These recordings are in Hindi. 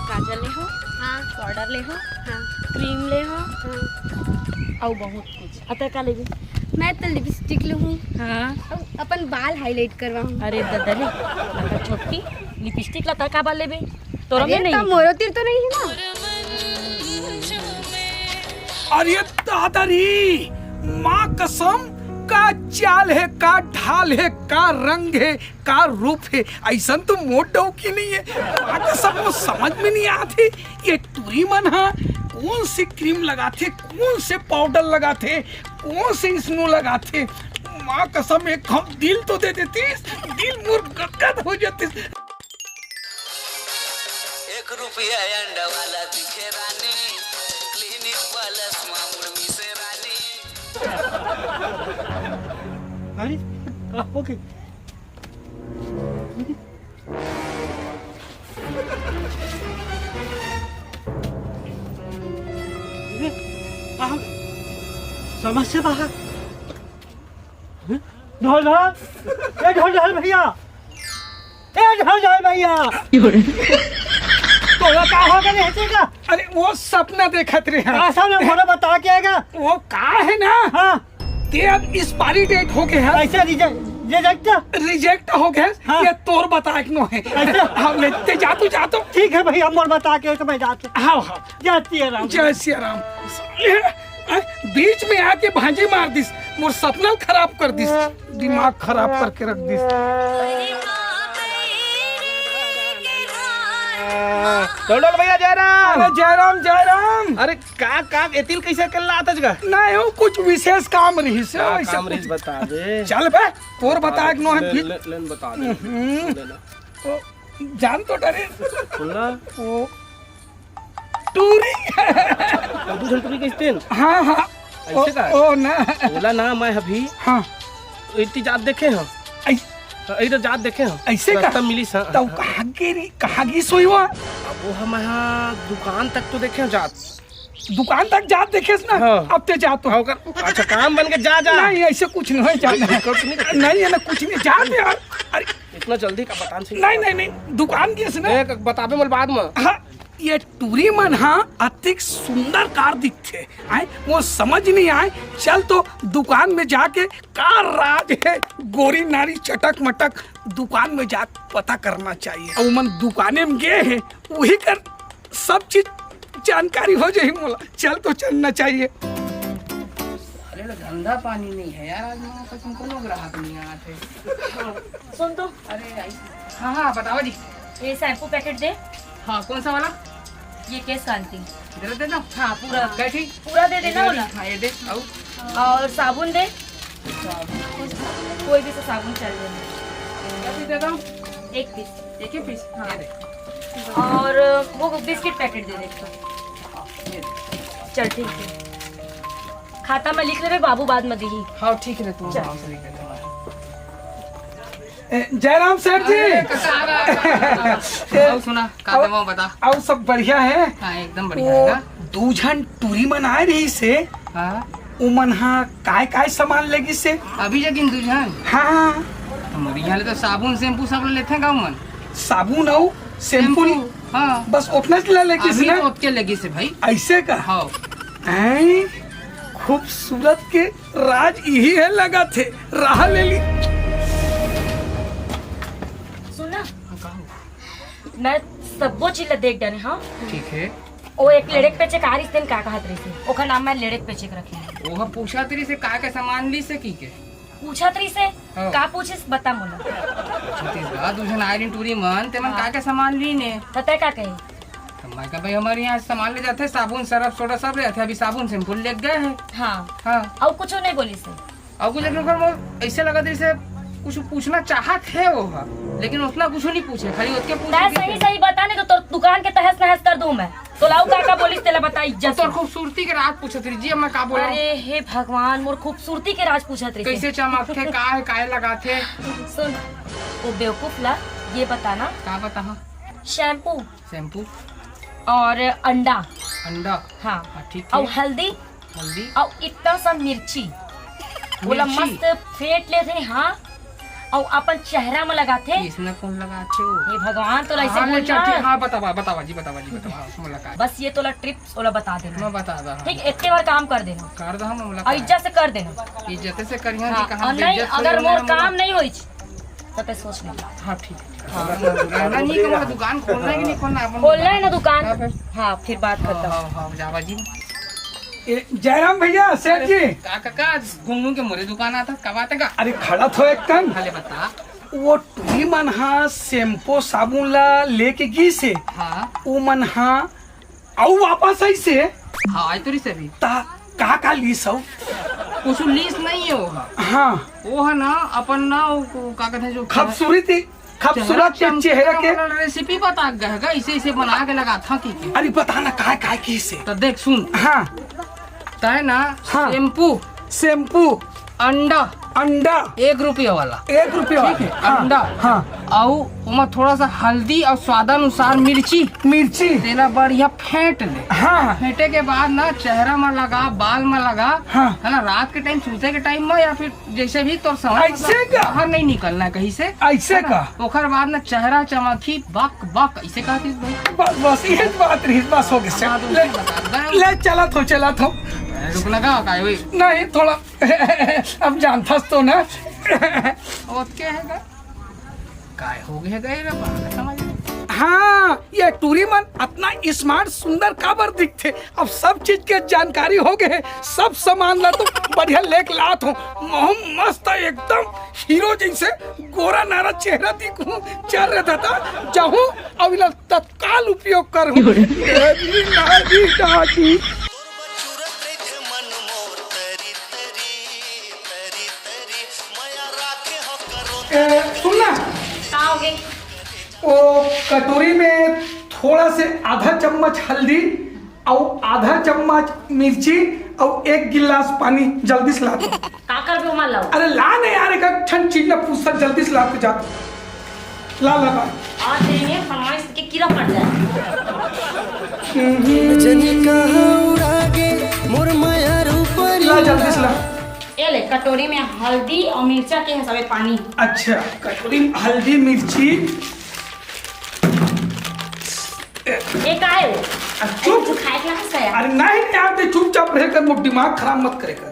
काजल ले हो, हाँ पाउडर ले हो, हाँ क्रीम ले हो हाँ। और बहुत कुछ। अतः का लेबी? मैं तो लिपस्टिक लूँ। हाँ। अब अपन बाल हाईलाइट करवाऊँ। अरे ददली लता छोटकी लिपस्टिक लता का बाल लेबे? तोरा में अरे नहीं तो मोरोतिर तो नहीं है ना। अरे दादारी, माँ कसम, का चाल है, का ढाल है, का रंग है, का रूप है, ऐसा तो मोट डो की नहीं है। माँ कसम वो समझ में नहीं आती ये टूरी मन हा कौन से क्रीम लगाते, कौन से पाउडर लगाते, कौन से स्नो लगाते। माँ कसम एक हम दिल तो दे देती, दिल मोर गदगद हो जाती। ₹1 अंडा वाला दिखे रानी, क्लिनिक प्लस मामूल में से रानी। अरे ओके। समस्या बाहर ढोल ढोल, ए ढोल ढोल भैया, ए ढोल ढोल भैया, तो का हो गया का? अरे वो सपना देखत रहे हैं। ऐसा ना बोला बता के आएगा। वो का है ना, हाँ ते अब एक्सपायरी डेट हो गए है, ऐसे रिजेक्ट हो गए। हाँ। ये तोर बता के नो है। ऐसे? हम लेते जातू ठीक है भैया, मोर बता के तो मैं जाते हाँ हाँ जाती है राम। जय श्री राम। बीच में आके भांजी मार दिस, मोर सपना खराब कर दिस, दिमाग खराब करके रख दिस। डोल भैया जयराम। अरे जयराम जयराम। अरे का एतिल कैसे कर रहा था? नहीं हो कुछ विशेष काम रही से ऐसा काम कुछ। रही बता दे। चल बे तोर बता के नो है फिर। ले बता दे। ओ, जान तो डरे सुनना ओ टूरी। दूसरी टूरी कैसे? हाँ हाँ ऐसे का? ओ ना बोला ना मैं अभी हाँ इतनी जात देखे हम, तो जात देखे हम ऐसे का? रास्ता मिली सा। तो कहाँ की सोई हुआ? वो हम यहाँ दुकान तक तो देखे जात, दुकान तक जात देखे ना। हाँ। अब ते जा तो अच्छा काम बन के जा नहीं ऐसे कुछ नहीं है, जाना है। नहीं है ना कुछ नहीं, जा दे यार। अरे इतना जल्दी का बता नहीं दुकान की ना बताबे मोल बाद में। हाँ ये टूरी मन हाँ अतिक सुंदर कार दिखते आए, वो समझ नहीं आए। चल तो दुकान में जाके कार राज है, गोरी नारी चटक मटक दुकान में जा पता करना चाहिए। और मन दुकाने में गए हैं वही कर सब चीज जानकारी हो जाए मोला। चल तो चलना चाहिए। अरे गंदा पानी नहीं है यार, आज मैं कसम कोनो ग्राहक नहीं आते। सुन तो, अरे हाँ बताओ जी। ये शैम्पू पैकेट दे। हाँ कौन सा वाला? ये केस कांति इधर दे दो। हाँ पूरा बैठी पूरा दे देना वाला। हाँ ये दे। और साबुन दे, कोई भी सा साबुन चल देना। दे दो 1 पीस। एक ही पीस। हाँ। ये दे। और वो बिस्किट पैकेट दे दे। चल ठीक है, खाता में लिख ले रे बाबू, बाद में दी। हाँ ठीक है तू। जयराम सर जी। आओ सुना का देवो बता। और सब बढ़िया है? हाँ एकदम बढ़िया है ना। दू जन टूरी मन आए रही से हाँ उमन हाँ काय सामान लेगी से? अभी जगिन तुझान। हाँ हमारे यहाँ तो साबुन शैम्पू सब लेते हैं गाँव मन। साबुन और शैम्पू हाँ बस उतना ला लेगी से ना? ओके लगी से भाई। ऐसे का? हाँ खूबसूरत के राज यही है, लगा थे राह ले ली। सुना, मैं सबो चीज देख डाले। हाँ ठीक है। ओ एक लेड़क पे चेक आ रही थी, का कहत रही थी ओका नाम मैं लेड़क पे चेक रखी। वो पूछा तेरी से का सामान ली से की के पूछा तरी से हाँ। का पूछिस बता मोला। छत्तीसगढ़ दूसरे आयरन टूरी मन ते मन का सामान ली ने तय का कही? मैं कहा भाई हमारे यहाँ सामान ले जाते, साबुन सरफ सोडा सब ले जाते। अभी साबुन शैम्पू ले गए हैं। हाँ हाँ और कुछ नहीं बोली से। और कुछ वो ऐसे लगा तेरी से कुछ पूछना चाहत है वो हा। लेकिन उतना कुछ नहीं पूछे, खाली उसके पूछे। सही बता नहीं तो दुकान के तहस नहस कर दूं मैं। तो लाऊ का बोली तेला बता इज्जत। तो खूबसूरती के राज पूछत रही जी, मैं का बोला? अरे हे भगवान, मोर खूबसूरती के राज पूछत रही। कैसे चमकते का है काहे लगाते? सुन वो बेवकूफ ला ये बताना का बता। शैम्पू शैम्पू और अंडा। अंडा हाँ ठीक और है। हल्दी हल्दी और इतना सा मिर्ची बोला मस्त फेंट ले थे। हाँ और अपन चेहरा में लगाते। इसमें कौन लगाते हो? हे भगवान तो ऐसे हाँ, ले चल, ठीक, बोलना। हाँ बतावा बतावा जी मुलाकात बस ये तोला ट्रिप्स ओला बता देना। मैं बता दा ठीक, इतने बार काम कर देना कर दो हम और मुलाकात इज्जत से कर देना। इज्जत से करिया हाँ, जी कहां और नहीं अगर मोर काम नहीं होई तो ते सोच ले। हां ठीक है ना नहीं कि दुकान खोलना है कि नहीं खोलना अपन खोलना है ना दुकान। हाँ, फिर। हाँ फिर बात करता हूँ। हां जावा जी जयराम भैया, सेठ जी। का घूम के मोरे दुकान आता कब आते का? अरे खड़ा थो एक कन। हाले बता। वो टूरी मन हा शैम्पू साबुन ला लेके गी से हाँ वो मन हा आऊ वापस ऐसे हाँ आई तोरी से भी ता का ली सब। कुछ लीस नहीं है वो। हाँ वो है ना अपन ना वो का कहते हैं जो खूबसूरत के चेहरे के रेसिपी बता गएगा इसे इसे बना के लगा था की अरे बताना काय की से। तो देख सुन हाँ तय ना हाँ। शैम्पू अंडा 1 रुपया वाला 1 रुपया ठीक है अंडा हाँ और उमा थोड़ा सा हल्दी और स्वादानुसार मिर्ची तेला बढ़िया फेंट ले। हाँ फेंटे के बाद ना चेहरा में लगा बाल में लगा हाँ। है ना रात के टाइम सोते के टाइम में या फिर जैसे भी तो समय ऐसे का? बाहर नहीं निकलना है कहीं से ऐसे का ओखर बाद ना चेहरा चमकी बक बक ऐसे कहती भाई बस ये बात रही बस हो गया हाँ, तो उसे बता दे। ले चला थो रुक लगा का वही नहीं थोड़ा अब जानता तो ना और क्या है काय हो गए गए रे बात समझ में। हाँ ये टूरी मन इतना स्मार्ट सुंदर काबर दिखते। अब सब चीज के जानकारी हो गए सब सामान ला तो बढ़िया लेक लात हो मस्त एकदम हीरो जैसे गोरा नारा चेहरा दिखूं चल रहा था जाऊं अब तत्काल उपयोग करूं। सुनना आओगे वो कटोरी में थोड़ा से आधा चम्मच हल्दी और आधा चम्मच मिर्ची और 1 गिलास पानी जल्दी से ला दो। का कर भी उमा लाओ अरे ला नहीं यार एक ठंड चीज ना पूछ जल्दी से ला के जा ला और देंगे फरमाइश के कीड़ा पड़ जाए। ला जल्दी से ला। ये ले कटोरी में हल्दी और मिर्चा के हिसाब से पानी। अच्छा कटोरी में हल्दी मिर्ची एक आए वो चुप खाए के ना खाया। अरे नहीं यार ते चुपचाप रह कर मुझ दिमाग खराब मत करे कर।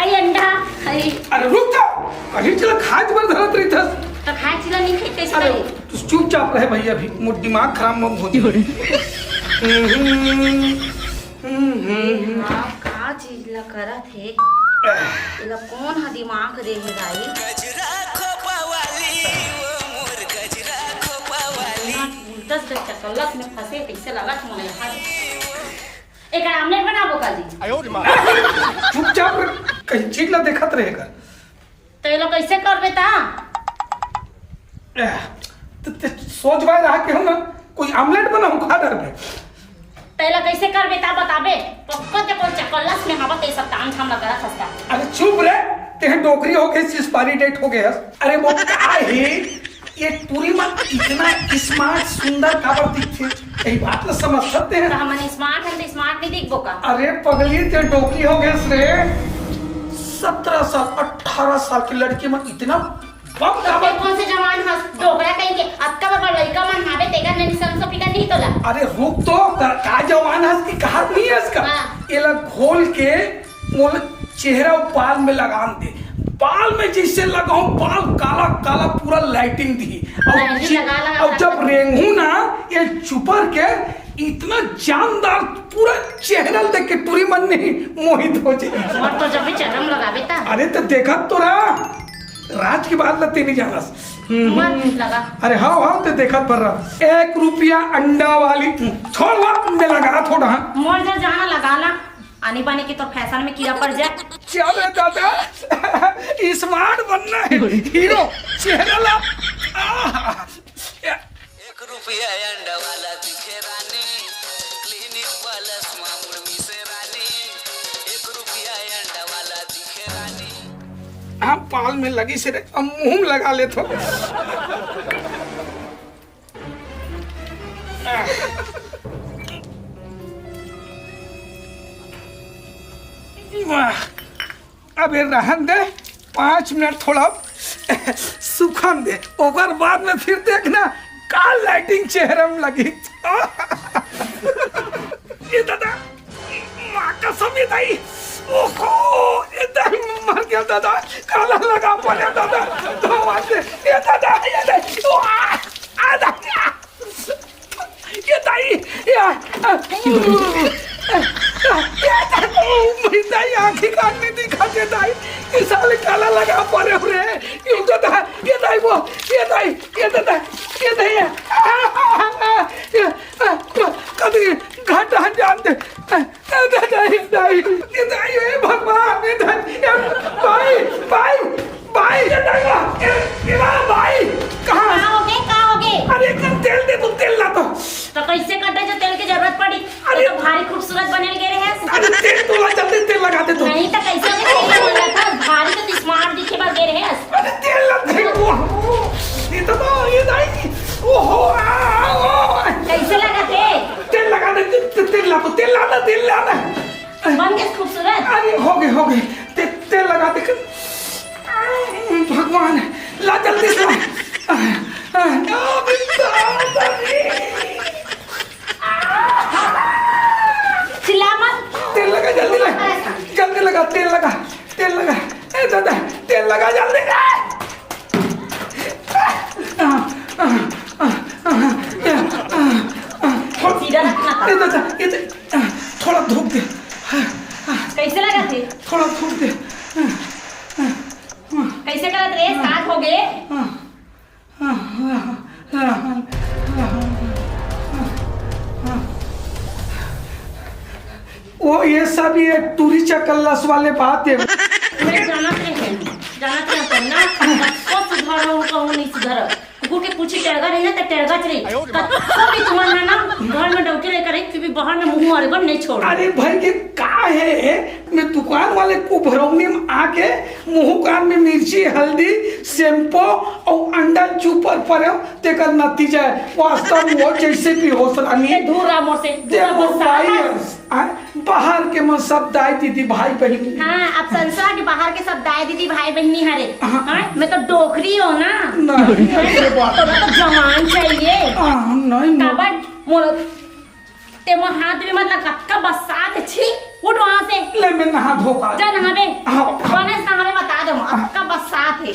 आई अंडा आई अरे रुक जा कहीं चला खाज पर धरत रही था। तो खाए चिला नहीं खाते कैसे अरे करी? तू चुपचाप रहे भैया भी मुझ दिमाग खराब मत हो आप का चीज ला करत है इला कौन हा दिमाग रे है भाई उल्टस चकल्लस में फंसे कैसे लगत मोले एक आमलेट बनाबो का जी चुपचाप कहीं चीज ना देखत रहेगा। तो ये लोग कैसे करबे ता तो सोच भाई रहा कि हम ना कोई आमलेट बनाऊं खा डर में। पहला कैसे करबे ता बताबे पक्का ते कोन चकल्लस में हवा ते सब ताम थाम लगा खस्ता। अरे चुप रे तेरे डोकरी हो गई एक्सपायरी डेट हो गया। अरे वो क्या है ये पूरी मत इतना स्मार्ट सुंदर काबर दिखते यही बात ना समझ सकते हैं। तो हमने स्मार्ट है तो स्मार्ट नहीं दिखबो का। अरे पगली ते डोकरी हो गया रे 17 साल 18 साल की लड़की में इतना बम तो काबर। कौन से जवान हस डोगरा कहीं के अक्का बाबा लड़का मन हावे तेगा नहीं समझ पिका नहीं तोला। अरे रुक तो का जवान है इसकी कहा नहीं है इसका। हाँ। ये लग घोल के मोल चेहरा बाल में लगान दे बाल में जिससे लगाऊं बाल काला काला पूरा लाइटिंग दी मेहंदी लगा और जब रेंगू ना ये चुपर के इतना जानदार पूरा चेहरा देख के पूरी मन नहीं मोहित हो जाए। और तो जब भी चरम लगावे ता अरे तो देखा तो रहा राज की बात लगती नहीं जाना। मत लगा। अरे हाँ तो देखा पर रहा 1 रुपया अंडा वाली छोड़ वहाँ में लगा थोड़ा। मोर जा जाना लगाना आने बाने की तो फैशन में कीड़ा पड़ जाए। चल दादा स्मार्ट बनना है हीरो चेहरा ला 1 रुपया अंडा वाला दिखे रानी क्लिनिक प्लस मामूल में से रानी 1 रुपया अंडा वाला दिखे रानी। हाँ पाल में लगी से अब मुंह लगा ले तो वाह अबे रहन दे 5 मिनट थोड़ा सुखन दे, ओकर बाद में फिर देखना का लाइटिंग चेहरे में लगी। ये दादा माँ कसम ये दाई, ओहो ये दाई मर गया दादा, काला लगा पड़े दादा तो वाले ये दादा ये दाई ये दाई ये दाई आँखें काटने दिखाते दाई, ये साले काला लगा पड़े रे, ये दादा ये दाई वो ये दाई ये दादा ये दाई कभी घाटा जान दे दादा ये दाई ये भगवान ये दाई भाई भाई भाई ये दाई ये भाई कहाँ कहाँ हो गए? अरे कल तेल दे, तू तेल ला तो कैसे कटे जो तेल की जरूरत पड़ी? अरे तो भारी खूबसूरत बने गए हैं। अरे तेल तो ला, जल्दी तेल लगा दे तू। नहीं तो कैसे तेल लगा था? भारी तो स्मार्ट दिखे बस गए हैं। अरे तेल लग गई वो, ये तो ये दाई ओहो कैसे लगा थे? तेल लगा दे, तेल ला, तो तेल लाना तेल लाना। बन गए खूबसूरत। अरे हो गए तेल लगा दे। भगवान ला जल्दी से चिल्ला मत। तेल लगा जल्दी लगा तेल लगा ए दादा तेल लगा जल्दी सीधा रखना ए दादा ये थोड़ा धूप दे, कैसे लगा थे? थोड़ा धूप दे। कैसे करत रे? साथ हो गए। वो ये सब ये टूरी चकल्लस वाले बात है। मैं जानत रहे ना कब सुधारो कहूँ नहीं सुधारो कुकुर के पूछी टेरगा रही ना तो टेरगा चली कभी तुम्हारा ना घर में डौके रह करे क्योंकि बाहर में मुंह मारे पर नहीं छोड़। अरे भाई के का है, मैं दुकान वाले को भरौनी में आके मुंह कान में मिर्ची हल्दी शैम्पू और अंडा चूपर पर तेकर नतीजा वास्तव में वो जैसे भी हो सरानी दूर रामो से देखो भाई बाहर के में सब दाई दीदी भाई बहनी। हाँ अब संसार के बाहर के सब दाई दीदी भाई बहनी हरे। हाँ मैं तो डोकरी हो ना, नहीं तो जवान चाहिए नहीं काबर मोर ते मो हाथ में मतलब कक्का बसात छी उठ वहां से ले मैं नहा धो का जा नहावे हाँ। कौन है नहावे बता दो कक्का बसात है।